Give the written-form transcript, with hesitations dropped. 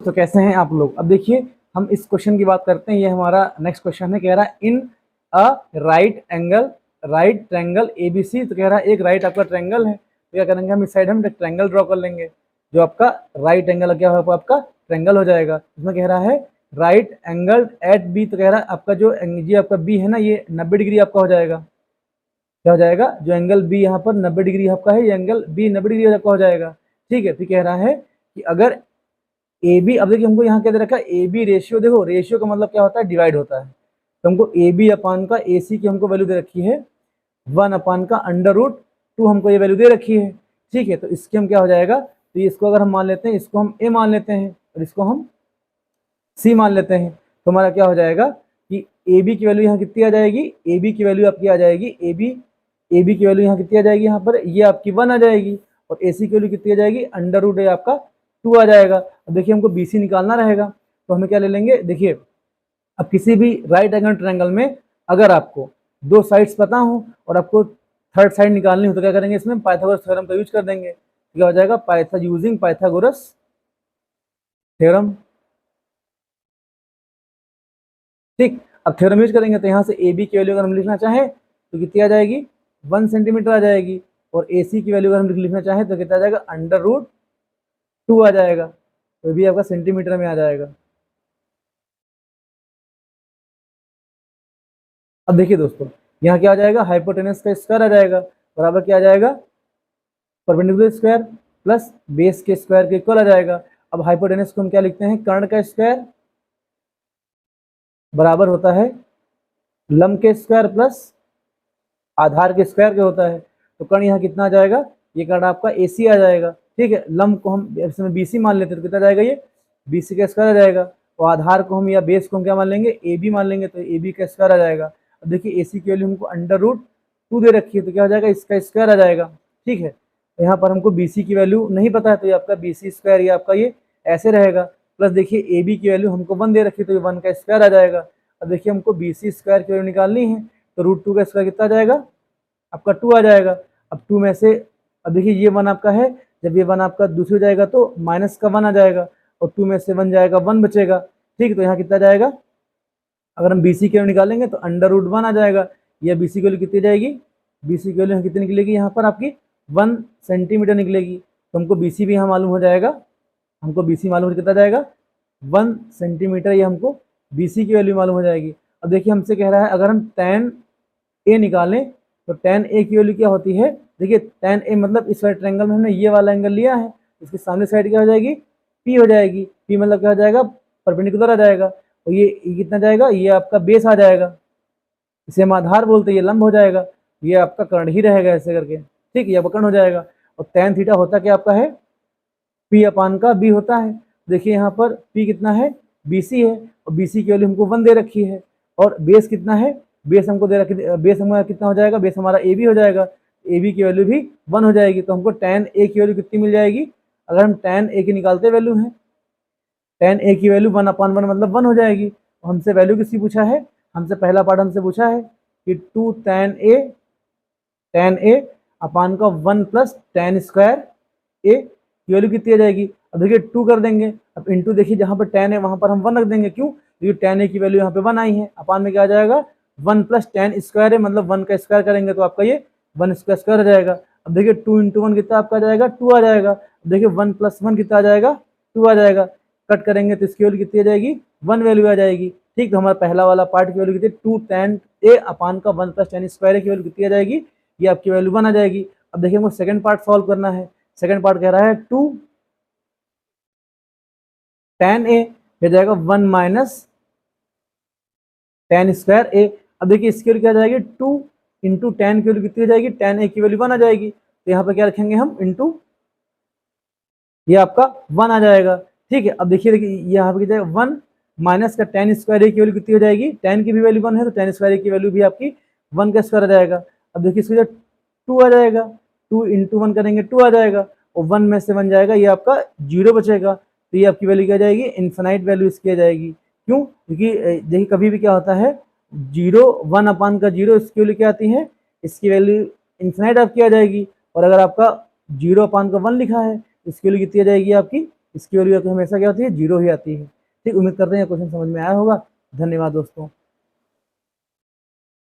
तो कैसे हैं आप लोग। अब देखिए हम इस क्वेश्चन की बात करते हैं। ये हमारा नेक्स्ट क्वेश्चन है, कह रहा है इन अ राइट ट्रायंगल एबीसी। तो कह रहा है एक राइट आपका ट्रायंगल है, तो क्या करेंगे हम इस साइड हम ट्रायंगल ड्रॉ कर लेंगे। जो आपका राइट एंगल क्या होगा, आपका ट्रायंगल हो जाएगा। इसमें कह रहा है राइट एंगल एट बी। तो कह रहा है आपका जो जी आपका बी है ना, ये 90 डिग्री आपका हो जाएगा। क्या हो जाएगा, जो एंगल बी यहाँ पर 90 डिग्री आपका है, ये एंगल बी 90 डिग्री आपका हो जाएगा। ठीक है, तो कह रहा है कि अगर ए बी, अब देखिए हमको यहाँ क्या दे रखा है, ए बी रेशियो। देखो रेशियो का मतलब क्या होता है, डिवाइड होता है। तो हमको ए बी अपान का ए सी की हमको वैल्यू दे रखी है 1 अपान का √2 हमको ये वैल्यू दे रखी है। ठीक है, तो इसके हम क्या हो जाएगा, तो इसको अगर हम मान लेते हैं, इसको हम ए मान लेते हैं और इसको हम सी मान लेते हैं, तो हमारा क्या हो जाएगा कि ए बी की वैल्यू यहाँ कितनी आ जाएगी, ए बी की वैल्यू आपकी आ जाएगी, ए बी की वैल्यू यहाँ कितनी आ जाएगी, यहाँ पर ये आपकी 1 आ जाएगी। और ए सी की वैल्यू कितनी आ जाएगी, √a आपका 2 आ जाएगा। अब देखिए हमको बी सी निकालना रहेगा, तो हमें क्या ले लेंगे। देखिए अब किसी भी राइट एंगल ट्रायंगल में अगर आपको दो साइड्स पता हो और आपको थर्ड साइड निकालनी हो, तो क्या करेंगे, इसमें पाइथागोरस थ्योरम का यूज कर देंगे। तो क्या हो जाएगा, यूजिंग पाइथागोरस थ्योरम। ठीक, अब थ्योरम यूज करेंगे तो यहाँ से ए बी की वैल्यू अगर हम लिखना चाहें तो कितनी आ जाएगी, 1 सेंटीमीटर आ जाएगी। और ए सी की वैल्यू अगर हम लिखना चाहें तो कितना आ जाएगा, √2 आ जाएगा। तो भी आपका सेंटीमीटर में आ जाएगा। अब देखिए दोस्तों, यहाँ क्या आ जाएगा, हाइपोटेनस का स्क्वायर आ जाएगा, बराबर क्या आ जाएगा, परपेंडिकुलर स्क्वायर प्लस बेस के स्क्वायर के इक्वल आ जाएगा। अब हाइपोटेनस को हम क्या लिखते हैं, कर्ण का स्क्वायर बराबर होता है लंब के स्क्वायर प्लस आधार के स्क्वायर के होता है। तो कर्ण यहाँ कितना आ जाएगा, ये कर्ण आपका ए सी आ जाएगा। ठीक है, लंब को हम इसमें बी सी मान लेते हैं तो कितना जाएगा, ये बी सी का स्क्वायर आ जाएगा। और आधार को हम या बेस को हम क्या मान लेंगे, ए बी मान लेंगे, तो ए बी का स्क्वायर आ जाएगा। अब देखिए ए सी की वैल्यू हमको √2 दे रखी है, तो क्या हो जाएगा, इसका स्क्वायर आ जाएगा। ठीक है, तो यहाँ पर हमको बी सी की वैल्यू नहीं पता है, तो ये आपका बी सी स्क्वायर ये आपका ये ऐसे रहेगा। प्लस देखिए ए बी की वैल्यू हमको 1 दे रखी है, तो ये 1 का स्क्वायर आ जाएगा। अब देखिए हमको बी सी स्क्वायर की वैल्यू निकालनी है, तो √2 का स्क्वायर कितना आ जाएगा, आपका 2 आ जाएगा। अब 2 में से, अब देखिए ये 1 आपका है, जब ये 1 आपका दूसरी हो जाएगा तो माइनस का 1 आ जाएगा, और 2 में से 1 जाएगा, 1 बचेगा। ठीक, तो यहाँ कितना जाएगा, अगर हम बी सी की वैल्यू निकालेंगे तो √1 आ जाएगा। यह बी सी की वैल्यू कितनी जाएगी, बी सी की वैल्यू यहाँ कितनी निकलेगी, यहाँ पर आपकी 1 सेंटीमीटर निकलेगी। तो हमको बी सी भी यहाँ मालूम हो जाएगा, हमको बी सी मालूम हो कितना जाएगा, 1 सेंटीमीटर, ये हमको बी सी की वैल्यू मालूम हो जाएगी। अब देखिए हमसे कह रहा है अगर हम tan ए निकालें तो tan ए की वैल्यू क्या होती है। देखिए tan ए मतलब इस वाले ट्रायंगल में हमने ये वाला एंगल लिया है, इसके सामने साइड क्या हो जाएगी, P हो जाएगी। P मतलब क्या हो जाएगा, परपेंडिकुलर आ जाएगा। और ये कितना जाएगा, ये आपका बेस आ जाएगा, इसे हम आधार बोलते हैं, ये लंब हो जाएगा, ये आपका कर्ण ही रहेगा ऐसे करके। ठीक, ये कर्ण हो जाएगा। और tan थीटा होता क्या आपका है, P अपान का B होता है। देखिए यहाँ पर P कितना है, BC है, और BC की वैल्यू हमको 1 दे रखी है। और बेस कितना है, बेस हमको दे रखी, बेस हमारा कितना हो जाएगा, बेस हमारा AB हो जाएगा, AB की वैल्यू भी 1 हो जाएगी। तो हमको tan A की वैल्यू कितनी मिल जाएगी, अगर हम tan A की निकालते वैल्यू है, tan A की वैल्यू 1/1 मतलब 1 हो जाएगी। हमसे वैल्यू किसकी पूछा है, हमसे पहला पार्ट हमसे पूछा है कि 2 tan A अपान का 1 प्लस tan स्क्वायर A की वैल्यू कितनी आ जाएगी। अब देखिए 2 कर देंगे, अब इंटू देखिए जहाँ पर tan है वहाँ पर हम 1 रख देंगे, क्यों, क्योंकि tan A की वैल्यू यहाँ पे 1 आई है। अपान में क्या आ जाएगा, 1 प्लस tan स्क्वायर है, मतलब 1 का स्क्वायर करेंगे तो आपका ये 1 का स्क्वायर आ जाएगा। अब देखिए 2 इंटू 1 कितना आपका आ जाएगा, 2 आ जाएगा। देखिए 1 प्लस 1 कितना आ जाएगा, 2 आ जाएगा। कट करेंगे तो इसकी वैल्यू कितनी आ जाएगी, 1 वैल्यू आ जाएगी। ठीक, तो हमारा पहला वाला पार्ट की वैल्यू कितनी, 2 tan A अपान का 1 प्लस tan स्क्वायर की वैल्यू कितनी आ जाएगी, ये आपकी वैल्यू 1 आ जाएगी। अब देखिए हमको सेकंड पार्ट सॉल्व करना है। सेकंड पार्ट कह रहा है 2 tan A हो जाएगा 1 माइनस tan स्क्वायर A। अब देखिए इसकी वैल्यू क्या आ जाएगी, 2 इंटू tan की वैल्यू कितनी आ जाएगी, tan A की वैल्यू 1 आ जाएगी। तो यहाँ पर क्या रखेंगे हम, इंटू, ये आपका 1 आ जाएगा। ठीक है, अब देखिए यहाँ पर 1 माइनस का tan स्क्वायर A की वैल्यू कितनी हो जाएगी, tan की भी वैल्यू 1 है, तो tan स्क्वायर A की वैल्यू भी आपकी 1 का स्क्वायर आ जाएगा। अब देखिए इसको 2 आ जाएगा, 2 इंटू 1 करेंगे 2 आ जाएगा, और 1 में से 1 जाएगा, ये आपका 0 बचेगा। तो ये आपकी वैल्यू क्या जाएगी, इन्फिनाइट वैल्यू इसकी आ जाएगी। क्यों, क्योंकि देखिए कभी भी क्या होता है, 0 1 अपान का 0 इसकी वैल्यू क्या आती है, इसकी वैल्यू इन्फिनाइट आपकी आ जाएगी। और अगर आपका 0 अपान का 1 लिखा है, इसकी वैल्यू कितनी आ जाएगी आपकी, इसकी वैल्यू हमेशा क्या होती है, 0 ही आती है। ठीक, उम्मीद करते हैं क्वेश्चन समझ में आया होगा। धन्यवाद दोस्तों।